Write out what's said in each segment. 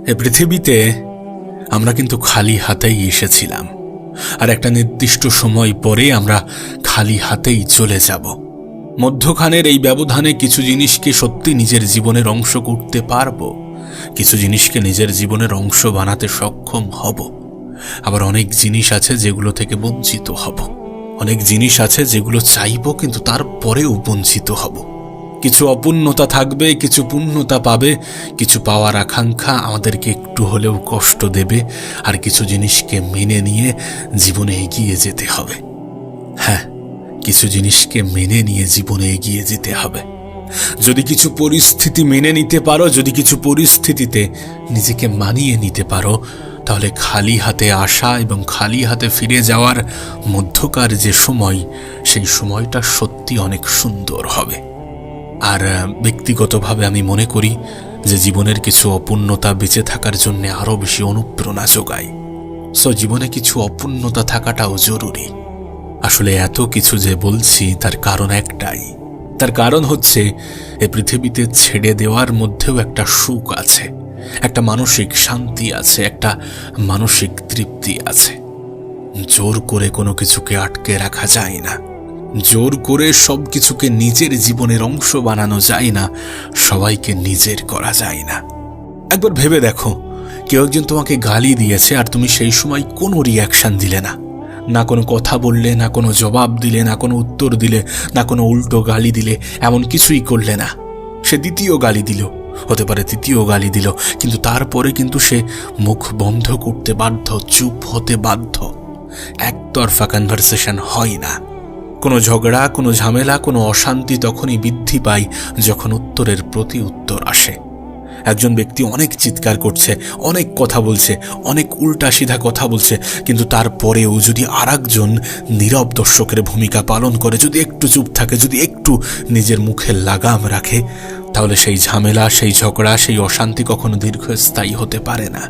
এ পৃথিবীতে আমরা কিন্তু খালি হাতেই এসেছিলাম, আর একটা নির্দিষ্ট সময় পরে আমরা খালি হাতেই চলে যাব। মধ্যখানের এই ব্যবধানে কিছু জিনিসকে সত্যি নিজের জীবনের অংশ করতে পারবো, কিছু জিনিসকে নিজের জীবনের অংশ বানাতে সক্ষম হব। আবার অনেক জিনিস আছে যেগুলো থেকে বঞ্চিত হব, অনেক জিনিস আছে যেগুলো চাইবো কিন্তু তারপরেও বঞ্চিত হব। কিছু অপূর্ণতা থাকবে, কিছু পূর্ণতা পাবে, কিছু পাওয়ার আকাঙ্ক্ষা আমাদেরকে একটু হলেও কষ্ট দেবে, আর কিছু জিনিসকে মেনে নিয়ে জীবনে এগিয়ে যেতে হবে। হ্যাঁ, কিছু জিনিসকে মেনে নিয়ে জীবনে এগিয়ে যেতে হবে। যদি কিছু পরিস্থিতি মেনে নিতে পারো, যদি কিছু পরিস্থিতিতে নিজেকে মানিয়ে নিতে পারো, তাহলে খালি হাতে আসা এবং খালি হাতে ফিরে যাওয়ার মধ্যকার যে সময়, সেই সময়টা সত্যি অনেক সুন্দর হবে। আর ব্যক্তিগতভাবে আমি মনে করি যে জীবনের কিছু অপূর্ণতা বেঁচে থাকার জন্য আরও বেশি অনুপ্রেরণা যোগায়। জীবনে কিছু অপূর্ণতা থাকাটাও জরুরি। আসলে এত কিছু যে বলছি তার কারণ একটাই, তার কারণ হচ্ছে এ পৃথিবীতে ছেড়ে দেওয়ার মধ্যেও একটা সুখ আছে, একটা মানসিক শান্তি আছে, একটা মানসিক তৃপ্তি আছে। জোর করে কোনো কিছুকে আটকে রাখা যায় না, জোর করে সব কিছুকে নিজের জীবনের অংশ বানানো যায় না, সবাইকে নিজের করা যায় না। একবার ভেবে দেখো, কেউ একজন তোমাকে গালি দিয়েছে আর তুমি সেই সময় কোনো রিয়াকশন দিলে না, না কোনো কথা বললে, না কোনো জবাব দিলে, না কোনো উত্তর দিলে, না কোনো উল্টো গালি দিলে, এমন কিছুই করলে না। সে দ্বিতীয় গালি দিল, হতে পারে তৃতীয় গালি দিল, কিন্তু তারপরে কিন্তু সে মুখ বন্ধ করতে বাধ্য, চুপ হতে বাধ্য। একতরফা কনভারসেশন হয় না। কোনো ঝগড়া, কোনো ঝামেলা, কোনো অশান্তি তখনই বৃদ্ধি পায় যখন উত্তরের প্রতি উত্তর আসে। একজন ব্যক্তি অনেক চিৎকার করছে, অনেক কথা বলছে, অনেক উল্টা সিধা কথা বলছে, কিন্তু তারপরেও যদি আরেকজন নীরব দর্শকের ভূমিকা পালন করে, যদি একটু চুপ থাকে, যদি একটু নিজের মুখে লাগাম রাখে, তাহলে সেই ঝামেলা, সেই ঝগড়া, সেই অশান্তি কখনো দীর্ঘস্থায়ী হতে পারে না,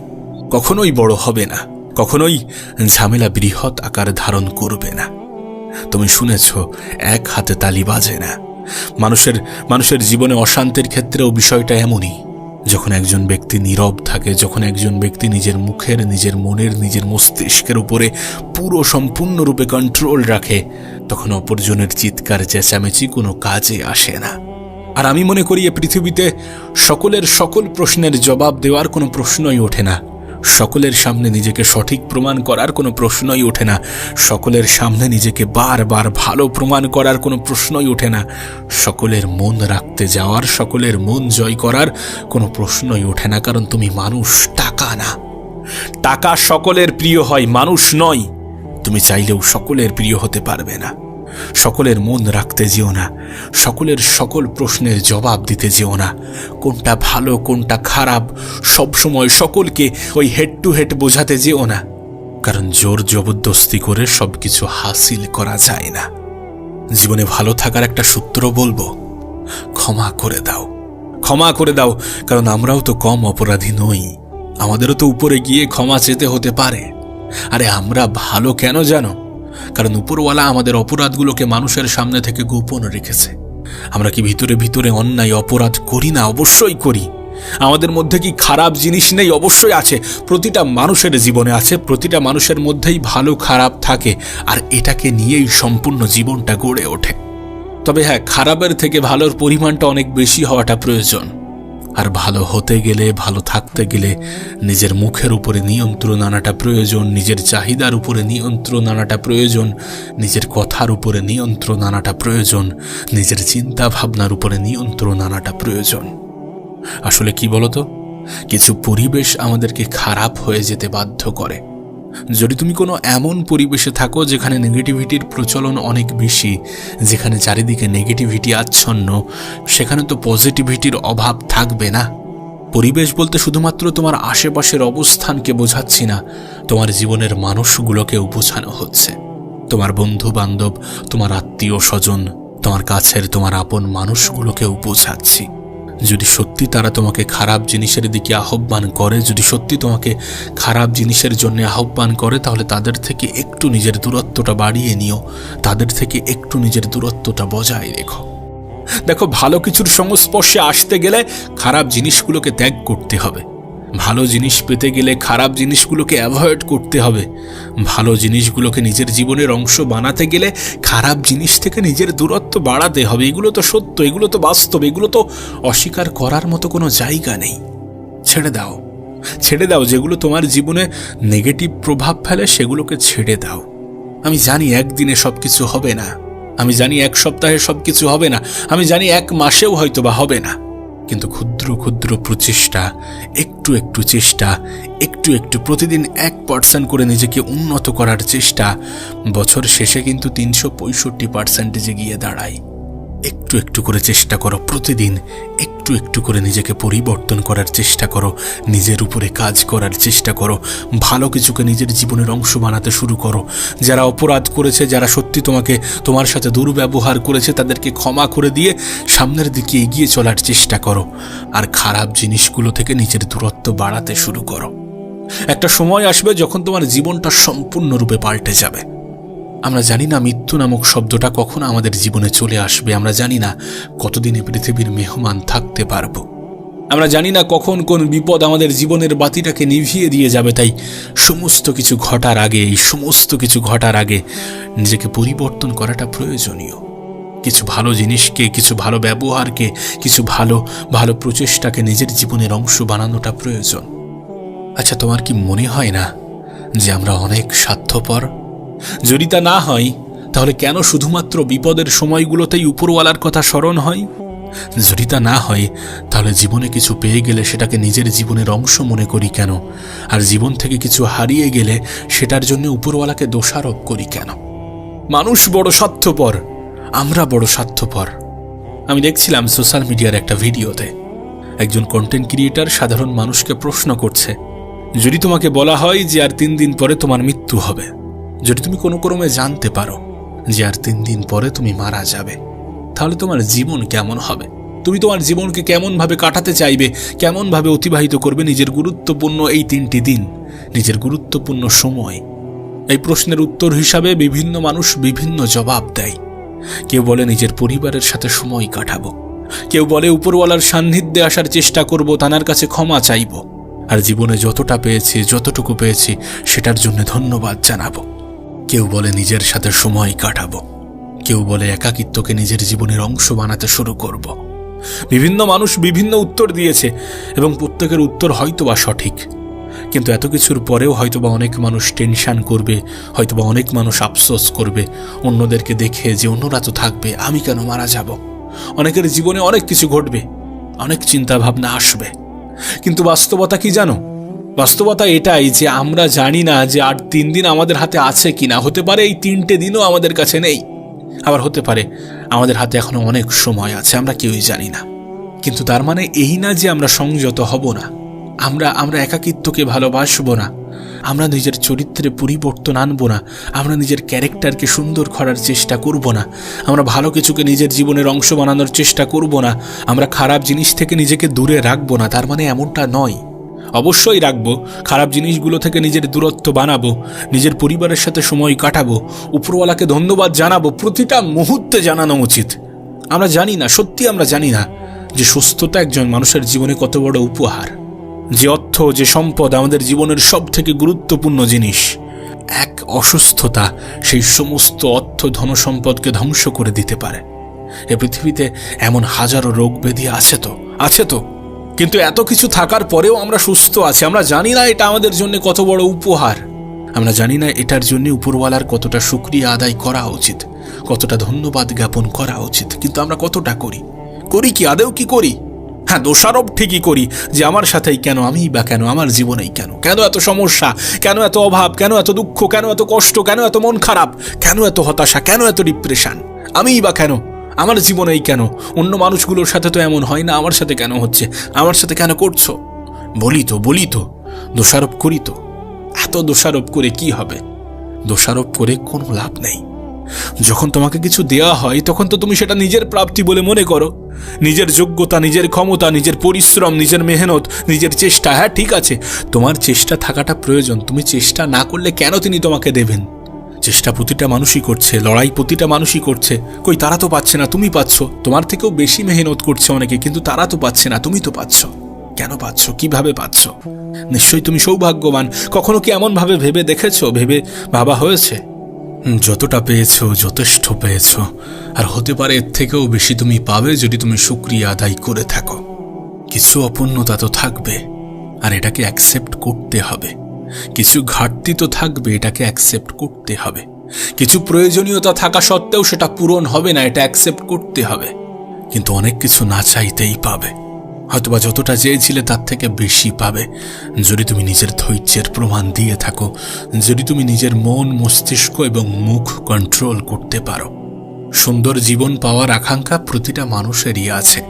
কখনোই বড় হবে না, কখনোই ঝামেলা বৃহৎ আকার ধারণ করবে না। তুমি শুনেছ, এক হাতে তালি বাজে না। মানুষের জীবনে অশান্তির ক্ষেত্রেও বিষয়টা এমনই। যখন একজন ব্যক্তি নীরব থাকে, যখন একজন ব্যক্তি নিজের মুখের, নিজের মনের, নিজের মস্তিষ্কের উপরে পুরো সম্পূর্ণরূপে কন্ট্রোল রাখে, তখন অপরজনের চিৎকার চেঁচামেচি কোনো কাজে আসে না। আর আমি মনে করি এ পৃথিবীতে সকলের সকল প্রশ্নের জবাব দেওয়ার কোনো প্রশ্নই ওঠে না, সকলের সামনে নিজেকে সঠিক প্রমাণ করার কোনো প্রশ্নই ওঠে না, সকলের সামনে নিজেকে বারবার ভালো প্রমাণ করার কোনো প্রশ্নই ওঠে না, সকলের মন রাখতে যাওয়ার, সকলের মন জয় করার কোনো প্রশ্নই ওঠে না। কারণ তুমি মানুষ, টাকা না। টাকা সকলের প্রিয় হয়, মানুষ নয়। তুমি চাইলেও সকলের প্রিয় হতে পারবে না। সকলের মন রাখতে যেও না, সকলের সকল প্রশ্নের জবাব দিতে যেও না। কোনটা ভালো, কোনটা খারাপ, সবসময় সকলকে ওই হেড টু হেড বোঝাতে যেও না, কারণ জোর জবরদস্তি করে সবকিছু হাসিল করা যায় না। জীবনে ভালো থাকার একটা সূত্র বলবো, ক্ষমা করে দাও, ক্ষমা করে দাও। কারণ আমরাও তো কম অপরাধী নই, আমাদেরও তো উপরে গিয়ে ক্ষমা চেতে হতে পারে। আরে আমরা ভালো কেন জানো? কারণ উপরওয়ালা আমাদের অপরাধগুলোকে মানুষের সামনে থেকে গোপন রেখেছে। আমরা কি ভিতরে ভিতরে অন্যায় অপরাধ করি না? অবশ্যই করি। আমাদের মধ্যে কি খারাপ জিনিস নেই? অবশ্যই আছে। প্রতিটা মানুষের জীবনে আছে, প্রতিটা মানুষের মধ্যেই ভালো খারাপ থাকে, আর এটাকে নিয়েই সম্পূর্ণ জীবনটা গড়ে ওঠে। তবে হ্যাঁ, খারাপের থেকে ভালোর পরিমাণটা অনেক বেশি হওয়াটা প্রয়োজন। আর ভালো হতে গেলে, ভালো থাকতে গেলে নিজের মুখের উপরে নিয়ন্ত্রণ আনাটা প্রয়োজন, নিজের চাহিদার উপরে নিয়ন্ত্রণ আনাটা প্রয়োজন, নিজের কথার উপরে নিয়ন্ত্রণ আনাটা প্রয়োজন, নিজের চিন্তা ভাবনার উপরে নিয়ন্ত্রণ আনাটা প্রয়োজন। আসলে কি বলতো, কিছু পরিবেশ আমাদেরকে খারাপ হয়ে যেতে বাধ্য করে। যদি তুমি কোনো এমন পরিবেশে থাকো যেখানে নেগেটিভিটির প্রচলন অনেক বেশি, যেখানে চারিদিকে নেগেটিভিটি আচ্ছন্ন, সেখানে তো পজিটিভিটির অভাব থাকবে না। পরিবেশ বলতে শুধুমাত্র তোমার আশেপাশের অবস্থানকে বোঝাচ্ছি না, তোমার জীবনের মানুষগুলোকেও বোঝানো হচ্ছে। তোমার বন্ধু বান্ধব, তোমার আত্মীয় স্বজন, তোমার কাছের, তোমার আপন মানুষগুলোকেও বোঝাচ্ছি। যদি সত্যি তারা তোমাকে খারাপ জিনিসের দিকে আহ্বান করে, যদি সত্যি তোমাকে খারাপ জিনিসের জন্য আহ্বান করে, তাহলে তাদের থেকে একটু নিজের দূরত্বটা বাড়িয়ে নিও, তাদের থেকে একটু নিজের দূরত্বটা বজায় রেখো। দেখো, ভালো কিছুর সংস্পর্শে আসতে গেলে খারাপ জিনিসগুলোকে ত্যাগ করতে হবে। ভালো জিনিস পেতে গেলে খারাপ জিনিসগুলোকে অ্যাভয়েড করতে হবে। ভালো জিনিসগুলোকে নিজের জীবনের অংশ বানাতে গেলে খারাপ জিনিস থেকে নিজের দূরত্ব বাড়াতে হবে। এগুলো তো সত্য, এগুলো তো বাস্তব, এগুলো তো অস্বীকার করার মতো কোনো জায়গা নেই। ছেড়ে দাও, ছেড়ে দাও। যেগুলো তোমার জীবনে নেগেটিভ প্রভাব ফেলে সেগুলোকে ছেড়ে দাও। আমি জানি একদিনে সবকিছু হবে না, আমি জানি এক সপ্তাহে সবকিছু হবে না, আমি জানি এক মাসেও হয়তো বা হবে না, কিন্তু ক্ষুদ্র ক্ষুদ্র প্রচেষ্টা, একটু একটু চেষ্টা, একটু একটু প্রতিদিন 1% করে নিজেকে উন্নত করার চেষ্টা বছর শেষে কিন্তু 365% গিয়ে দাঁড়ায়। একটু একটু করে চেষ্টা করো, প্রতিদিন একটু একটু করে নিজেকে পরিবর্তন করার চেষ্টা করো, নিজের উপরে কাজ করার চেষ্টা করো, ভালো কিছুকে নিজের জীবনের অংশ বানাতে শুরু করো। যারা অপরাধ করেছে, যারা সত্যি তোমার সাথে দুর্ব্যবহার করেছে, তাদেরকে ক্ষমা করে দিয়ে সামনের দিকে এগিয়ে চলার চেষ্টা করো। আর খারাপ জিনিসগুলো থেকে নিজের দূরত্ব বাড়াতে শুরু করো। একটা সময় আসবে যখন তোমার জীবনটা সম্পূর্ণরূপে পাল্টে যাবে। আমরা জানি না মৃত্যু নামক শব্দটা কখন আমাদের জীবনে চলে আসবে। আমরা জানি না কতদিনে পৃথিবীর মেহমান থাকতে পারবো। আমরা জানি না কখন কোন বিপদ আমাদের জীবনের বাতিটাকে নিভিয়ে দিয়ে যাবে। তাই সমস্ত কিছু ঘটার আগে নিজেকে পরিবর্তন করাটা প্রয়োজনীয়। কিছু ভালো জিনিসকে, কিছু ভালো ব্যবহারকে, কিছু ভালো ভালো প্রচেষ্টাকে নিজের জীবনের অংশ বানানোটা প্রয়োজন। আচ্ছা, তোমার কি মনে হয় না যে আমরা অনেক স্বার্থপর? যদি তা না হয় তাহলে কেন শুধুমাত্র বিপদের সময়গুলোতেই উপরওয়ালার কথা স্মরণ হয়? যদি তা না হয় তাহলে জীবনে কিছু পেয়ে গেলে সেটাকে নিজের জীবনের অংশ মনে করি কেন? আর জীবন থেকে কিছু হারিয়ে গেলে সেটার জন্য উপরওয়ালাকে দোষারোপ করি কেন? মানুষ বড় স্বার্থপর, আমরা বড় স্বার্থপর। আমি দেখছিলাম সোশ্যাল মিডিয়ার একটা ভিডিওতে একজন কন্টেন্ট ক্রিয়েটর সাধারণ মানুষকে প্রশ্ন করছে, যদি তোমাকে বলা হয় যে আর 3 দিন পরে তোমার মৃত্যু হবে, যদি তুমি কোনো ক্রমে জানতে পারো যে আর 3 দিন পরে তুমি মারা যাবে, তাহলে তোমার জীবন কেমন হবে? তুমি তোমার জীবনকে কেমনভাবে কাটাতে চাইবে, কেমনভাবে অতিবাহিত করবে নিজের গুরুত্বপূর্ণ এই 3টি দিন, নিজের গুরুত্বপূর্ণ সময়? এই প্রশ্নের উত্তর হিসাবে বিভিন্ন মানুষ বিভিন্ন জবাব দেয়। কেউ বলে নিজের পরিবারের সাথে সময় কাটাবো, কেউ বলে উপরওয়ালার সান্নিধ্যে আসার চেষ্টা করব, তানার কাছে ক্ষমা চাইব, আর জীবনে যতটা পেয়েছি, যতটুকু পেয়েছি সেটার জন্য ধন্যবাদ জানাবো। কেউ বলে নিজের সাথে সময় কাটাবো, কেউ বলে একাকিত্বকে নিজের জীবনের অংশ বানাতে শুরু করব। বিভিন্ন মানুষ বিভিন্ন উত্তর দিয়েছে এবং প্রত্যেকের উত্তর হয়তোবা সঠিক, কিন্তু এত কিছুর পরেও হয়তোবা অনেক মানুষ টেনশন করবে, হয়তোবা অনেক মানুষ আফসোস করবে অন্যদেরকে দেখে যে অন্যরা তো থাকবে, আমি কেন মারা যাব? অনেকের জীবনে অনেক কিছু ঘটবে, অনেক চিন্তা ভাবনা আসবে, কিন্তু বাস্তবতা কি জানো? বাস্তবতা এটাই যে আমরা জানি না যে আর 3 দিন আমাদের হাতে আছে কিনা। হতে পারে এই 3টে দিনও আমাদের কাছে নেই, আবার হতে পারে আমাদের হাতে এখনো অনেক সময় আছে, আমরা কেউই জানি না। কিন্তু তার মানে এই না যে আমরা সংযত হব না, আমরা একাকিত্বকে ভালোবাসবো না, আমরা নিজের চরিত্রে পরিবর্তন আনবো না, আমরা নিজের ক্যারেক্টারকে সুন্দর করার চেষ্টা করব না, আমরা ভালো কিছুকে নিজের জীবনের অংশ বানানোর চেষ্টা করব না, আমরা খারাপ জিনিস থেকে নিজেকে দূরে রাখবো না। তার মানে এমনটা নয়, অবশ্যই রাখবো, খারাপ জিনিসগুলো থেকে নিজের দূরত্ব বানাবো, নিজের পরিবারের সাথে সময় কাটাবো, উপরওয়ালাকে ধন্যবাদ জানাবো, প্রতিটা মুহূর্তে জানানো উচিত। আমরা জানি না, সত্যি আমরা জানি না যে সুস্থতা একজন মানুষের জীবনে কত বড় উপহার, যে অর্থ, যে সম্পদ আমাদের জীবনের সব থেকে গুরুত্বপূর্ণ জিনিস। এক অসুস্থতা সেই সমস্ত অর্থ ধনসম্পদকে ধ্বংস করে দিতে পারে। এ পৃথিবীতে এমন হাজারো রোগ ব্যাধি আছে তো, কিন্তু এত কিছু থাকার পরেও আমরা সুস্থ আছি। আমরা জানি না এটা আমাদের জন্য কত বড় উপহার, আমরা জানি না এটার জন্য উপরওয়ালার কতটা শুকরিয়া আদায় করা উচিত, কতটা ধন্যবাদ জ্ঞাপন করা উচিত। কিন্তু আমরা কতটা করি কি আদেও কি করি? হ্যাঁ, দোষারোপ ঠিকই করি যে আমার সাথেই কেন, আমিই বা কেন, আমার জীবনেই কেন এত সমস্যা, কেন এত অভাব, কেন এত দুঃখ, কেন এত কষ্ট, কেন এত মন খারাপ, কেন এত হতাশা, কেন এত ডিপ্রেশন, আমিই বা কেন, আমার জীবনেই কেন? অন্য মানুষগুলোর সাথে তো এমন হয় না, আমার সাথে কেন হচ্ছে, আমার সাথে কেন করছো? বলি তো, দোষারোপ করি তো। এত দোষারোপ করে কি হবে? দোষারোপ করে কোনো লাভ নেই। যখন তোমাকে কিছু দেওয়া হয় তখন তো তুমি সেটা নিজের প্রাপ্তি বলে মনে করো, নিজের যোগ্যতা, নিজের ক্ষমতা, নিজের পরিশ্রম, নিজের মেহনত, নিজের চেষ্টা। হ্যাঁ, ঠিক আছে, তোমার চেষ্টা থাকাটা প্রয়োজন। তুমি চেষ্টা না করলে কেন তিনি তোমাকে দেবেন? চেষ্টা প্রতিটা মানুষই করছে, লড়াই প্রতিটা মানুষই করছে। কই, তারা তো পাচ্ছে না, তুমি পাচ্ছ। তোমার থেকেও বেশি মেহনত করছে অনেকে, কিন্তু তারা তো পাচ্ছে না, তুমি তো পাচ্ছ। কেন পাচ্ছ, কিভাবে পাচ্ছ? নিশ্চয়ই তুমি সৌভাগ্যবান। কখনো কি এমন ভাবে ভেবে দেখেছো, ভাবা হয়েছে? যতটা পেয়েছো যথেষ্ট পেয়েছো, আর হতে পারে এর থেকেও বেশি তুমি পাবে যদি তুমি শুকরিয়া আদায় করে থাকো। কিছু অপূর্ণতা তো থাকবে, আর এটাকে অ্যাকসেপ্ট করতে হবে। কিছু ঘাটতি তো থাকবে, এটাকে অ্যাকসেপ্ট করতে হবে। কিছু প্রয়োজনীয়তা থাকা সত্ত্বেও সেটা পূরণ হবে না, এটা অ্যাকসেপ্ট করতে হবে। কিন্তু অনেক কিছু না চাইতেই পাবে, হয়তোবা যতটা চেয়েছিলে তার থেকে বেশি পাবে যদি তুমি নিজের ধৈর্যের প্রমাণ দিয়ে থাকো, যদি তুমি নিজের মন, মস্তিষ্ক এবং মুখ কন্ট্রোল করতে পারো। সুন্দর জীবন পাওয়ার আকাঙ্ক্ষা প্রতিটা মানুষেরই আছে,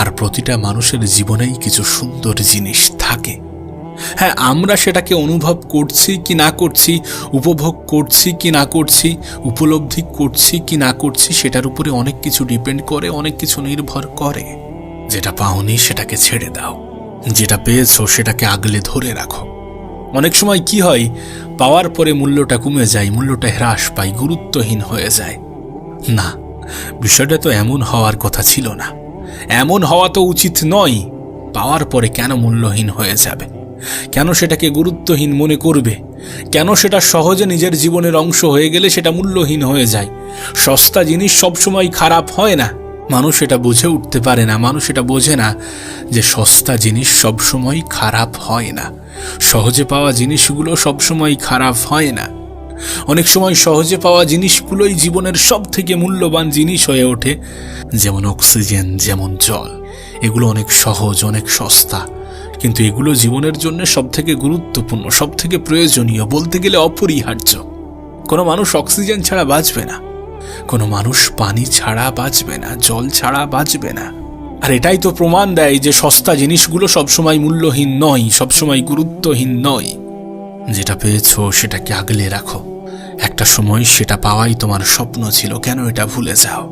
আর প্রতিটা মানুষের জীবনেই কিছু সুন্দর জিনিস থাকে। হ্যাঁ, আমরা সেটাকে অনুভব করছি কি না করছি, উপভোগ করছি কি না করছি, উপলব্ধি করছি কি না করছি, সেটার উপরে অনেক কিছু ডিপেন্ড করে, অনেক কিছু নির্ভর করে। যেটা পাওনি সেটাকে ছেড়ে দাও, যেটা পেয়েছো সেটাকে আগলে ধরে রাখো। অনেক সময় কি হয়, পাওয়ার পরে মূল্যটা কমে যায়, মূল্যটা হ্রাস পায়, গুরুত্বহীন হয়ে যায়। না, বিষয়টা তো এমন হওয়ার কথা ছিল না, এমন হওয়া তো উচিত নয়। পাওয়ার পরে কেন মূল্যহীন হয়ে যাবে? কেন সেটাকে গুরুত্বহীন মনে করবে? কেন সেটা সহজে নিজের জীবনের অংশ হয়ে গেলে সেটা মূল্যহীন হয়ে যায়? সস্তা জিনিস সবসময় খারাপ হয় না। মানুষ এটা বুঝে উঠতে পারে না, মানুষ এটা বোঝে না যে সস্তা জিনিস সবসময় খারাপ হয় না, সহজে পাওয়া জিনিসগুলো সবসময় খারাপ হয় না। অনেক সময় সহজে পাওয়া জিনিসগুলোই জীবনের সব থেকে মূল্যবান জিনিস হয়ে ওঠে। যেমন অক্সিজেন, যেমন জল, এগুলো অনেক সহজ, অনেক সস্তা, কিন্তু এগুলো জীবনের জন্য সব থেকে গুরুত্বপূর্ণ, সব থেকে প্রয়োজনীয়, বলতে গেলে অপরিহার্য। কোনো মানুষ অক্সিজেন ছাড়া বাঁচবে না, কোনো মানুষ পানি ছাড়া বাঁচবে না, জল ছাড়া বাঁচবে না। আর এটাই তো প্রমাণ দেয় যে সস্তা জিনিসগুলো সবসময় মূল্যহীন নয়, সবসময় গুরুত্বহীন নয়। যেটা পেয়েছো সেটাকে আগলে রাখো, একটা সময় সেটা পাওয়াই তোমার স্বপ্ন ছিল, কেন এটা ভুলে যাও?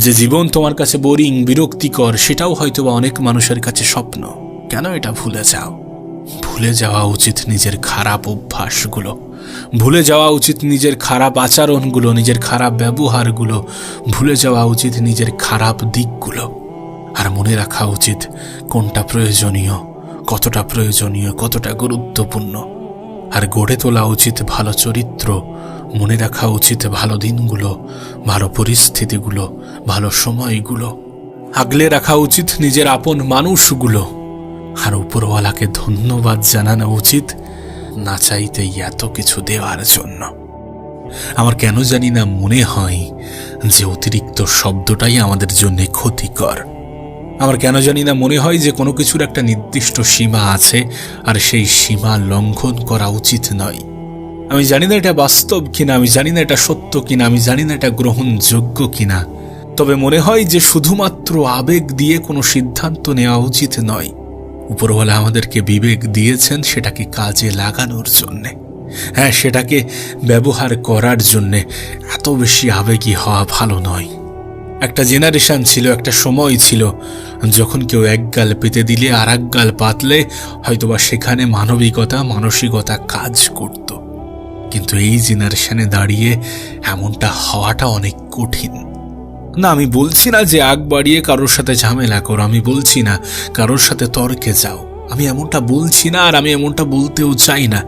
যে জীবন তোমার কাছে বোরিং, বিরক্তিকর, সেটাও হয়তোবা অনেক মানুষের কাছে স্বপ্ন, কেন এটা ভুলে যাও? ভুলে যাওয়া উচিত নিজের খারাপ অভ্যাসগুলো, ভুলে যাওয়া উচিত নিজের খারাপ আচরণগুলো, নিজের খারাপ ব্যবহারগুলো, ভুলে যাওয়া উচিত নিজের খারাপ দিকগুলো। আর মনে রাখা উচিত কোনটা প্রয়োজনীয়, কতটা গুরুত্বপূর্ণ। আর গড়ে তোলা উচিত ভালো চরিত্র, মনে রাখা উচিত ভালো দিনগুলো, ভালো পরিস্থিতিগুলো, ভালো সময়গুলো। আগলে রাখা উচিত নিজের আপন মানুষগুলো। আর উপরওয়ালাকে ধন্যবাদ জানানো উচিত না চাইতেই এত কিছু দেওয়ার জন্য। আমার কেন জানি না মনে হয় যে অতিরিক্ত শব্দটাই আমাদের জন্য ক্ষতিকর। আমার কেন জানি না মনে হয় যে কোনো কিছুর একটা নির্দিষ্ট সীমা আছে, আর সেই সীমা লঙ্ঘন করা উচিত নয়। আমি জানি না এটা বাস্তব কিনা, আমি জানি না এটা সত্য কিনা, আমি জানি না এটা গ্রহণযোগ্য কিনা, তবে মনে হয় যে শুধুমাত্র আবেগ দিয়ে কোনো সিদ্ধান্ত নেওয়া উচিত নয়। উপরওয়ালা আমাদেরকে বিবেক দিয়েছেন সেটাকে কাজে লাগানোর জন্যে, হ্যাঁ, সেটাকে ব্যবহার করার জন্যে। এত বেশি আবেগী হওয়া ভালো নয়। একটা জেনারেশন ছিল, একটা সময় ছিল যখন কেউ এক গাল পেতে দিলে আর এক গাল পাতলে হয়তোবা সেখানে মানবিকতা, মানসিকতা কাজ করত। কিন্তু এই জেনারেশনে দাঁড়িয়ে এমনটা হওয়াটা অনেক কঠিন। না, আমি বলছি না যে আগ বাড়িয়ে কারোর সাথে ঝামেলা করো, আমি বলছি না কারোর সাথে তর্কে যাও, আমি এমনটা বলছি না, আর আমি এমনটা বলতেও চাই না।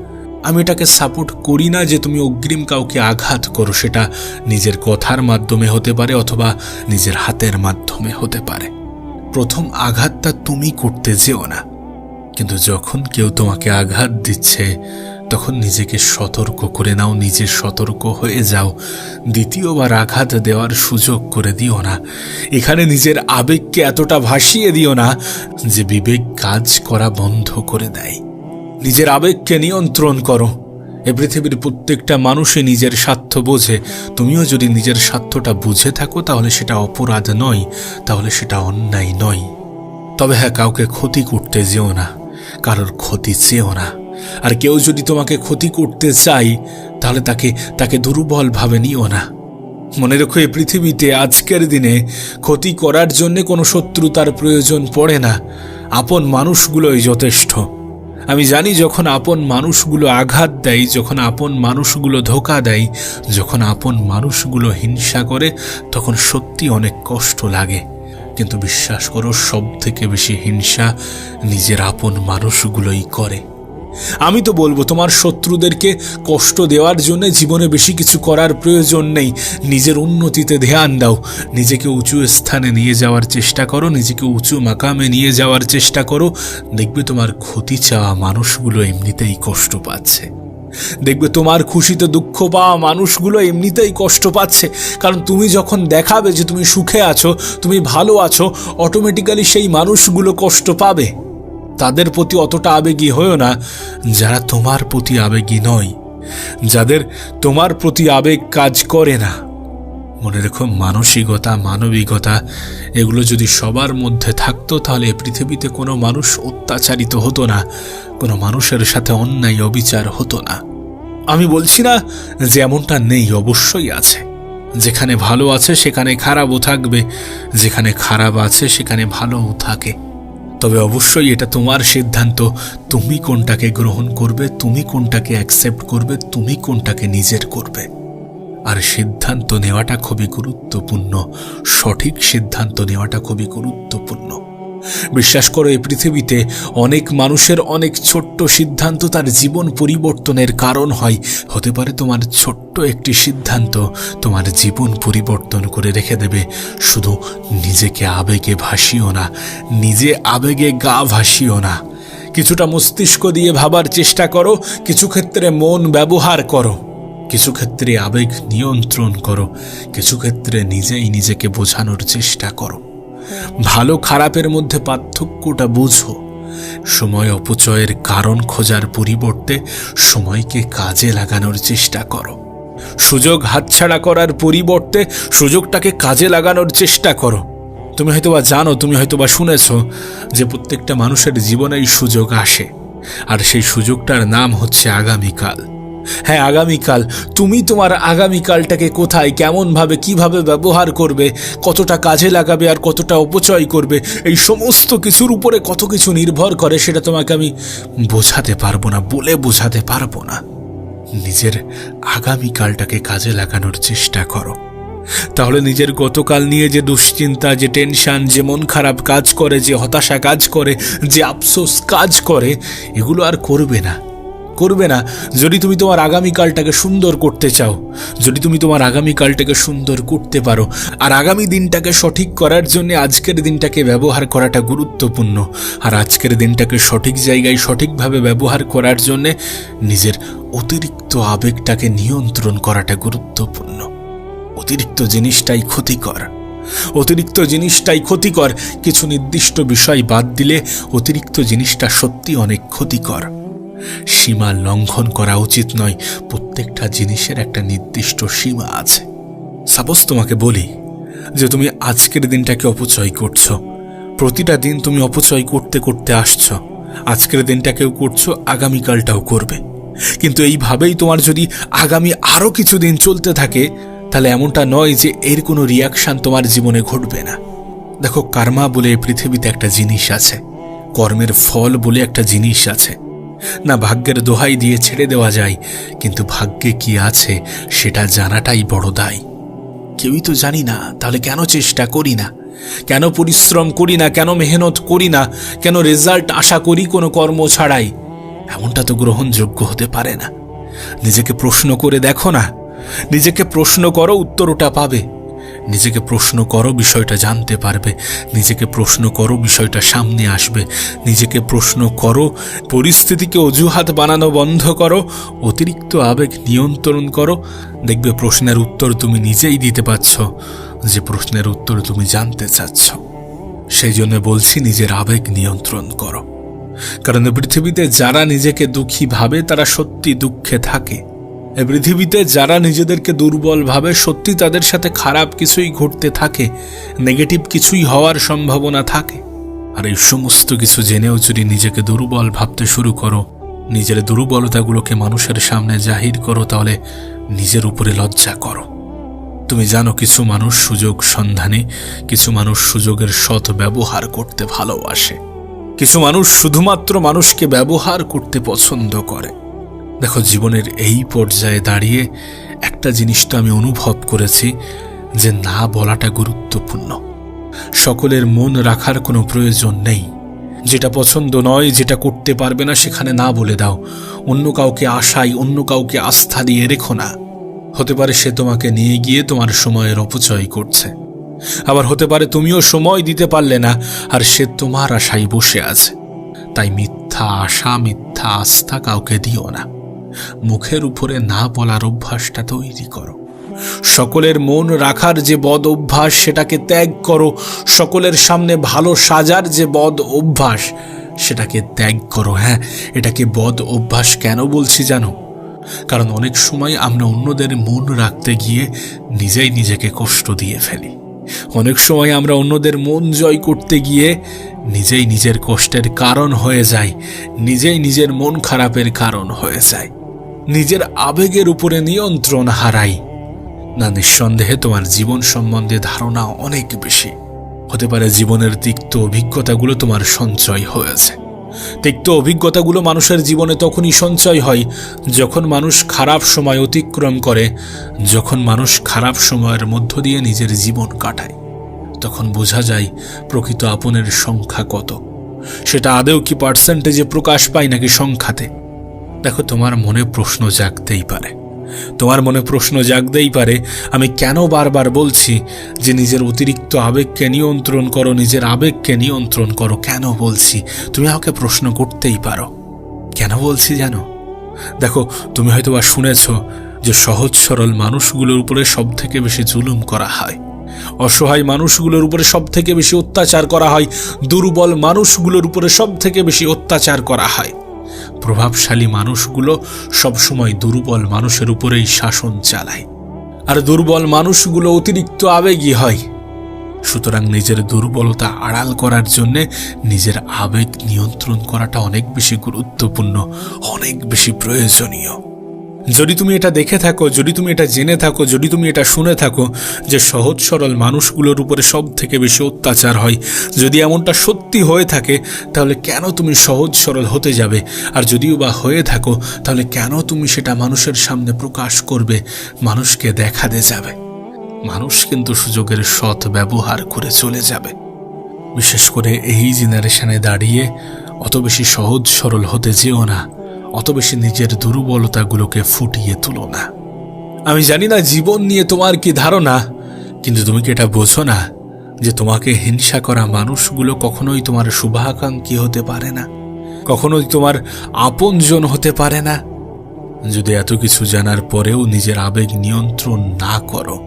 আমি এটাকে সাপোর্ট করি না যে তুমি অগ্রিম কাউকে আঘাত করো, সেটা নিজের কথার মাধ্যমে হতে পারে অথবা নিজের হাতের মাধ্যমে হতে পারে। প্রথম আঘাতটা তুমি করতে যেও না, কিন্তু যখন কেউ তোমাকে আঘাত দিচ্ছে তখন নিজেকে সতর্ক করে নাও, নিজে সতর্ক হয়ে যাও। দ্বিতীয়বার আঘাত দেওয়ার সুযোগ করে দিও না। এখানে নিজের আবেগকে এতটা ভাসিয়ে দিও না যে বিবেক কাজ করা বন্ধ করে দেয়। নিজের আবেগকে নিয়ন্ত্রণ করো। এ পৃথিবীর প্রত্যেকটা মানুষই নিজের স্বার্থ বোঝে। তুমিও যদি নিজের স্বার্থটা বুঝে থাকো তাহলে সেটা অপরাধ নয়, তাহলে সেটা অন্যায় নয়। তবে হ্যাঁ, কাউকে ক্ষতি করতে যেও না, কারোর ক্ষতি চেয়েও না। আর কেউ যদি তোমাকে ক্ষতি করতে চায় তাহলে তাকে দুর্বল ভাবে নিও না। মনে রেখো, এই পৃথিবীতে আজকের দিনে ক্ষতি করার জন্য কোনো শত্রুতার প্রয়োজন পড়ে না। আপন মানুষগুলোই যথেষ্ট। আমি জানি যখন আপন মানুষগুলো আঘাত দেয়, যখন আপন মানুষগুলো ধোঁকা দেয়, যখন আপন মানুষগুলো হিংসা করে, তখন সত্যি অনেক কষ্ট লাগে। কিন্তু বিশ্বাস করো, সব থেকে বেশি হিংসা নিজের আপন মানুষগুলোই করে। আমি তো বলবো, তোমার শত্রুদেরকে কষ্ট দেওয়ার জন্য জীবনে বেশি কিছু করার প্রয়োজন নেই। নিজের উন্নতিতে ধ্যান দাও, নিজেকে উঁচু স্থানে নিয়ে যাওয়ার চেষ্টা করো, নিজেকে উঁচু মাকামে নিয়ে যাওয়ার চেষ্টা করো। দেখবে তোমার ক্ষতি চাওয়া মানুষগুলো এমনিতেই কষ্ট পাচ্ছে। দেখবে তোমার খুশিতে দুঃখ পাওয়া মানুষগুলো এমনিতেই কষ্ট পাচ্ছে। কারণ তুমি যখন দেখাবে যে তুমি সুখে আছো, তুমি ভালো আছো, অটোমেটিক্যালি সেই মানুষগুলো কষ্ট পাবে। তাদের প্রতি অতটা আবেগী হয়েও না যারা তোমার প্রতি আবেগী নয়, যাদের তোমার প্রতি আবেগ কাজ করে না। মনে রেখো, মানসিকতা, মানবিকতা এগুলো যদি সবার মধ্যে থাকতো, তাহলে পৃথিবীতে কোনো মানুষ অত্যাচারিত হতো না, কোনো মানুষের সাথে অন্যায় অবিচার হতো না। আমি বলছি না যে এমনটা নেই, অবশ্যই আছে। যেখানে ভালো আছে সেখানে খারাপও থাকবে, যেখানে খারাপ আছে সেখানে ভালোও থাকে। তবে অবশ্যই এটা তোমার সিদ্ধান্ত, তুমি কোনটাকে গ্রহণ করবে, তুমি কোনটাকে অ্যাকসেপ্ট করবে, তুমি কোনটাকে নিজের করবে। আর সিদ্ধান্ত নেওয়াটা খুবই গুরুত্বপূর্ণ, সঠিক সিদ্ধান্ত নেওয়াটা খুবই গুরুত্বপূর্ণ। বিশ্বাস করো, এই পৃথিবীতে অনেক মানুষের অনেক ছোট্ট সিদ্ধান্ত তার জীবন পরিবর্তনের কারণ হয়। হতে পারে তোমার ছোট্ট একটি সিদ্ধান্ত তোমার জীবন পরিবর্তন করে রেখে দেবে। শুধু নিজেকে আবেগে ভাসিও না, নিজে আবেগে গা ভাসিও না। কিছুটা মস্তিষ্ক দিয়ে ভাবার চেষ্টা করো, কিছু ক্ষেত্রে মন ব্যবহার করো, কিছু ক্ষেত্রে আবেগ নিয়ন্ত্রণ করো, কিছু ক্ষেত্রে নিজেই নিজেকে বোঝানোর চেষ্টা করো। ভালো খারাপের মধ্যে পার্থক্যটা বুঝো। সময় অপচয়ের কারণ খোঁজার পরিবর্তে সময়কে কাজে লাগানোর চেষ্টা করো। সুযোগ হাতছাড়া করার পরিবর্তে সুযোগটাকে কাজে লাগানোর চেষ্টা করো। তুমি হয়তোবা জানো, তুমি হয়তোবা শুনেছ যে প্রত্যেকটা মানুষের জীবনেই সুযোগ আসে, আর সেই সুযোগটার নাম হচ্ছে আগামীকাল। হ্যাঁ, আগামীকাল। তুমি তোমার আগামীকালটাকে কোথায়, কেমনভাবে, কিভাবে ব্যবহার করবে, কতটা কাজে লাগাবে আর কতটা অপচয় করবে, এই সমস্ত কিছুর উপরে কত কিছু নির্ভর করে, সেটা তোমাকে আমি বোঝাতে পারবো না, বলে বোঝাতে পারবো না। নিজের আগামীকালটাকে কাজে লাগানোর চেষ্টা করো। তাহলে নিজের গতকাল নিয়ে যে দুশ্চিন্তা, যে টেনশন, যে মন খারাপ কাজ করে, যে হতাশা কাজ করে, যে আফসোস কাজ করে, এগুলো আর করবে না। যদি তুমি তোমার আগামীকালটাকে সুন্দর করতে চাও, যদি তুমি তোমার আগামীকালটাকে সুন্দর করতে পারো, আর আগামী দিনটাকে সঠিক করার জন্য আজকের দিনটাকে ব্যবহার করাটা গুরুত্বপূর্ণ। আর আজকের দিনটাকে সঠিক জায়গায় সঠিকভাবে ব্যবহার করার জন্য নিজের অতিরিক্ত আবেগটাকে নিয়ন্ত্রণ করাটা গুরুত্বপূর্ণ। অতিরিক্ত জিনিসটাই ক্ষতিকর। কিছু নির্দিষ্ট বিষয় বাদ দিলে অতিরিক্ত জিনিসটা সত্যি অনেক ক্ষতিকর। সীমা লঙ্ঘন করা উচিত নয়। প্রত্যেকটা জিনিসের একটা নির্দিষ্ট সীমা আছে। সাপোজ তোমাকে বলি যে তুমি আজকের দিনটাকে অপচয় করছো, প্রতিটা দিন তুমি অপচয় করতে করতে আসছো, আজকের দিনটাকেও করছো, আগামীকালটাও করবে। কিন্তু এইভাবেই তোমার যদি আগামী আরও কিছু দিন চলতে থাকে, তাহলে এমনটা নয় যে এর কোনো রিয়াকশান তোমার জীবনে ঘটবে না। দেখো, কার্মা বলে পৃথিবীতে একটা জিনিস আছে, কর্মের ফল বলে একটা জিনিস আছে। না ভাগ্যের দোহাই দিয়ে ছেড়ে দেওয়া যায়, কিন্তু ভাগ্যে কি আছে সেটা জানাটাই বড় দায়। কেউই তো জানি না, তাহলে কেন চেষ্টা করি না, কেন পরিশ্রম করি না, কেন মেহনত করি না, কেন রেজাল্ট আশা করি কোনো কর্ম ছাড়াই? এমনটা তো গ্রহণযোগ্য হতে পারে না। নিজেকে প্রশ্ন করে দেখো না, নিজেকে প্রশ্ন করো, উত্তর ওটা পাবে। নিজেকে প্রশ্ন করো, বিষয়টা জানতে পারবে। নিজেকে প্রশ্ন করো, বিষয়টা সামনে আসবে। নিজেকে প্রশ্ন করো, পরিস্থিতিকে অজুহাত বানানো বন্ধ করো, অতিরিক্ত আবেগ নিয়ন্ত্রণ করো। দেখবে প্রশ্নের উত্তর তুমি নিজেই দিতে পারছ, যে প্রশ্নের উত্তর তুমি জানতে চাচ্ছ। সেই জন্য বলছি, নিজের আবেগ নিয়ন্ত্রণ করো। কারণ পৃথিবীতে যারা নিজেকে দুঃখী ভাবে তারা সত্যি দুঃখে থাকে। পৃথিবীতে যারা নিজেদেরকে দুর্বল ভাবে, সত্যি তাদের সাথে খারাপ কিছুই ঘটতে থাকে, নেগেটিভ কিছুই হওয়ার সম্ভাবনা থাকে। আর এই সমস্ত কিছু জেনেও যদি নিজেকে দুর্বল ভাবতে শুরু করো, নিজের দুর্বলতাগুলোকে মানুষের সামনে জাহির করো, তাহলে নিজের উপরে লজ্জা করো। তুমি জানো, কিছু মানুষ সুযোগ সন্ধানী, কিছু মানুষ সুযোগের সৎ ব্যবহার করতে ভালোবাসে, কিছু মানুষ শুধুমাত্র মানুষকে ব্যবহার করতে পছন্দ করে। দেখো, জীবনের এই পর্যায়ে দাঁড়িয়ে একটা জিনিস তো আমি অনুভব করেছি, যে না বলাটা গুরুত্বপূর্ণ। সকলের মন রাখার কোনো প্রয়োজন নেই। যেটা পছন্দ নয়, যেটা করতে পারবে না, সেখানে না বলে দাও। অন্য কাউকে আশায়, অন্য কাউকে আস্থা দিয়ে রেখো না। হতে পারে সে তোমাকে নিয়ে গিয়ে তোমার সময়ের অপচয় করছে, আবার হতে পারে তুমিও সময় দিতে পারলে না আর সে তোমার আশায় বসে আছে। তাই মিথ্যা আশা, মিথ্যা আস্থা কাউকে দিও না। মুখের উপরে না বলার অভ্যাসটা তৈরি করো। সকলের মন রাখার যে বদ অভ্যাস সেটাকে ত্যাগ করো। সকলের সামনে ভালো সাজার যে বদ অভ্যাস সেটাকে ত্যাগ করো। হ্যাঁ, এটাকে বদ অভ্যাস কেন বলছি জানো? কারণ অনেক সময় আমরা অন্যদের মন রাখতে গিয়ে নিজেই নিজেকে কষ্ট দিয়ে ফেলি। অনেক সময় আমরা অন্যদের মন জয় করতে গিয়ে নিজেই নিজের কষ্টের কারণ হয়ে যাই, নিজেই নিজের মন খারাপের কারণ হয়ে যায়, নিজের আবেগের উপরে নিয়ন্ত্রণ হারাই। না, নিঃসন্দেহে তোমার জীবন সম্বন্ধে ধারণা অনেক বেশি। হতে পারে জীবনের তিক্ত অভিজ্ঞতাগুলো তোমার সঞ্চয় হয়েছে। তিক্ত অভিজ্ঞতাগুলো মানুষের জীবনে তখনই সঞ্চয় হয় যখন মানুষ খারাপ সময় অতিক্রম করে, যখন মানুষ খারাপ সময়ের মধ্য দিয়ে নিজের জীবন কাটায়। তখন বোঝা যায় প্রকৃত আপনের সংখ্যা কত। সেটা আদৌ কি পার্সেন্টেজে প্রকাশ পায় নাকি সংখ্যাতে? দেখো, তোমার মনে প্রশ্ন জাগতেই পারে, আমি কেন বারবার বলছি যে নিজের অতিরিক্ত আবেগকে নিয়ন্ত্রণ করো, নিজের আবেগকে নিয়ন্ত্রণ করো। কেন বলছি তুমি আমাকে প্রশ্ন করতেই পারো। কেন বলছি জানো? দেখো, তুমি হয়তো বা শুনেছ যে সহজ সরল মানুষগুলোর উপরে সব থেকে বেশি জুলুম করা হয়, অসহায় মানুষগুলোর উপরে সব থেকে বেশি অত্যাচার করা হয়, দুর্বল মানুষগুলোর উপরে সব থেকে বেশি অত্যাচার করা হয়। প্রভাবশালী মানুষগুলো সবসময় দুর্বল মানুষের উপরেই শাসন চালায়, আর দুর্বল মানুষগুলো অতিরিক্ত আবেগী হয়। সুতরাং নিজের দুর্বলতা আড়াল করার জন্যে নিজের আবেগ নিয়ন্ত্রণ করাটা অনেক বেশি গুরুত্বপূর্ণ, অনেক বেশি প্রয়োজনীয়। যদি তুমি এটা দেখে থাকো, যদি তুমি এটা জেনে থাকো, যদি তুমি এটা শুনে থাকো যে সহজ সরল মানুষগুলোর উপরে সব থেকে বেশি অত্যাচার হয়, যদি এমনটা সত্যি হয়ে থাকে, তাহলে কেন তুমি সহজ সরল হতে যাবে? আর যদিও বা হয়ে থাকো, তাহলে কেন তুমি সেটা মানুষের সামনে প্রকাশ করবে, মানুষকে দেখাতে যাবে? মানুষ কিন্তু সুযোগের সৎ ব্যবহার করে চলে যাবে। বিশেষ করে এই জেনারেশনে দাঁড়িয়ে অত বেশি সহজ সরল হতে যেও না, অত বেশি নিজের দুর্বলতাগুলোকে ফুটিয়ে তুলো না। আমি জানি না জীবন নিয়ে তোমার কি ধারণা, কিন্তু তুমি কি এটা বোঝো না যে তোমাকে হিংসা করা মানুষগুলো কখনোই তোমার শুভাকাঙ্ক্ষী হতে পারে না, কখনোই তোমার আপনজন হতে পারে না? যদি এত কিছু জানার পরেও নিজের আবেগ নিয়ন্ত্রণ না করো,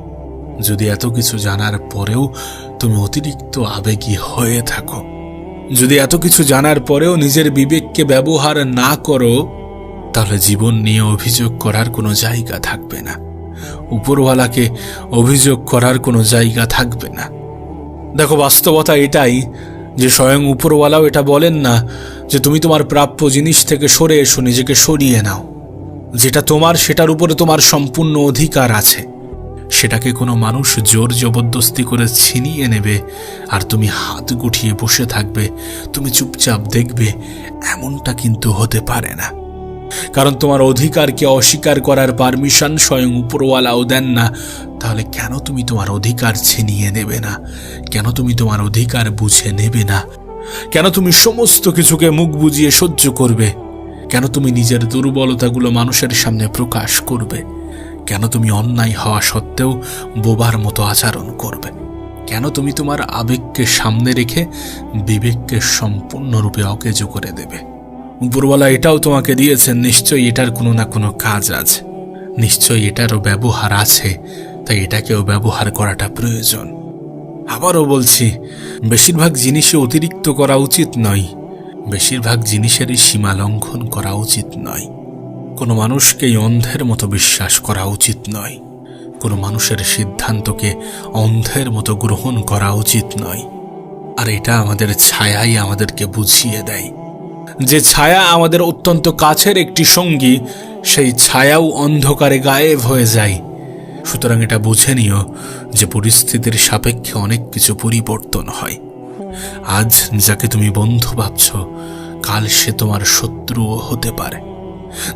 যদি এত কিছু জানার পরেও তুমি অতিরিক্ত আবেগী হয়ে থাকো, যদি এত কিছু জানার পরেও নিজের বিবেককে ব্যবহার না করো, তাহলে জীবন নিয়ে অভিযোগ করার কোনো জায়গা থাকবে না, উপরওয়ালাকে অভিযোগ করার কোনো জায়গা থাকবে না। দেখো, বাস্তবতা এটাই যে স্বয়ং উপরওয়ালাও এটা বলেন না যে তুমি তোমার প্রাপ্য জিনিস থেকে সরে এসো, নিজেকে সরিয়ে নাও। যেটা তোমার সেটার উপরে তোমার সম্পূর্ণ অধিকার আছে। সেটাকে কোনো মানুষ জোর জবরদস্তি করে ছিনিয়ে নেবে আর তুমি হাত গুটিয়ে বসে থাকবে, তুমি চুপচাপ দেখবে, এমনটা কিন্তু হতে পারে না। কারণ তোমার অধিকারকে অস্বীকার করার পারমিশন স্বয়ং উপরওয়ালাও দেন না। তাহলে কেন তুমি তোমার অধিকার ছিনিয়ে নেবে না? কেন তুমি তোমার অধিকার বুঝে নেবে না? কেন তুমি সমস্ত কিছুকে মুখ বুজিয়ে সহ্য করবে? কেন তুমি নিজের দুর্বলতাগুলো মানুষের সামনে প্রকাশ করবে? কেন তুমি অন্যায় হওয়া সত্ত্বেও বোবার মতো আচরণ করবে? কেন তুমি তোমার আবেগকে সামনে রেখে বিবেককে সম্পূর্ণরূপে অকেজো করে দেবে? উপরওয়ালা এটাও তোমাকে দিয়েছেন, নিশ্চয়ই এটার কোনো না কোনো কাজ আছে, নিশ্চয়ই এটারও ব্যবহার আছে, তাই এটাকেও ব্যবহার করাটা প্রয়োজন। আবারও বলছি, বেশিরভাগ জিনিসে অতিরিক্ত করা উচিত নয়, বেশিরভাগ জিনিসেরই সীমা লঙ্ঘন করা উচিত নয়। কোনো মানুষকেই অন্ধের মতো বিশ্বাস করা উচিত নয়, কোনো মানুষের সিদ্ধান্তকে অন্ধের মতো গ্রহণ করা উচিত নয়। আর এটা আমাদের ছায়াই আমাদেরকে বুঝিয়ে দেয়। যে ছায়া আমাদের অত্যন্ত কাছের একটি সঙ্গী, সেই ছায়াও অন্ধকারে গায়েব হয়ে যায়। সুতরাং এটা বুঝে নিও যে পরিস্থিতির সাপেক্ষে অনেক কিছু পরিবর্তন হয়। আজ যাকে তুমি বন্ধু ভাবছ, কাল সে তোমার শত্রুও হতে পারে।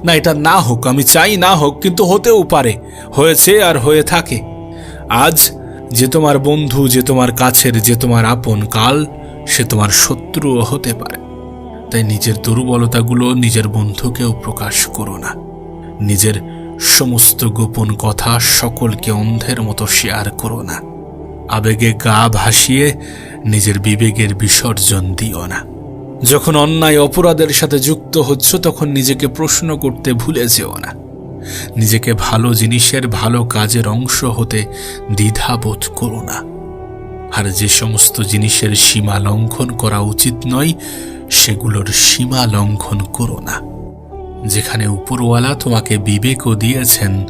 না, এটা না হোক, আমি চাই না হোক, কিন্তু হতেও পারে, হয়েছে আর হয়ে থাকে। আজ যে তোমার বন্ধু, যে তোমার কাছের, যে তোমার আপন, কাল সে তোমার শত্রুও হতে পারে। তাই নিজের দুর্বলতাগুলো নিজের বন্ধুকেও প্রকাশ করো না। নিজের সমস্ত গোপন কথা সকলকে অন্ধের মতো শেয়ার করো না। আবেগে গা ভাসিয়ে নিজের বিবেকের বিসর্জন দিও না। যখন অন্যায় অপরাধের সাথে যুক্ত হচ্ছ তখন নিজেকে প্রশ্ন করতে ভুলে যেও না। নিজেকে ভালো জিনিসের, ভালো কাজের অংশ হতে দ্বিধাবোধ করো না। আর যে সমস্ত জিনিসের সীমা লঙ্ঘন করা উচিত নয় সেগুলোর সীমা লঙ্ঘন করো না। যেখানে উপরওয়ালা তোমাকে বিবেকও দিয়েছেন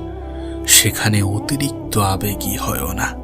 সেখানে অতিরিক্ত আবেগী হয়ো না।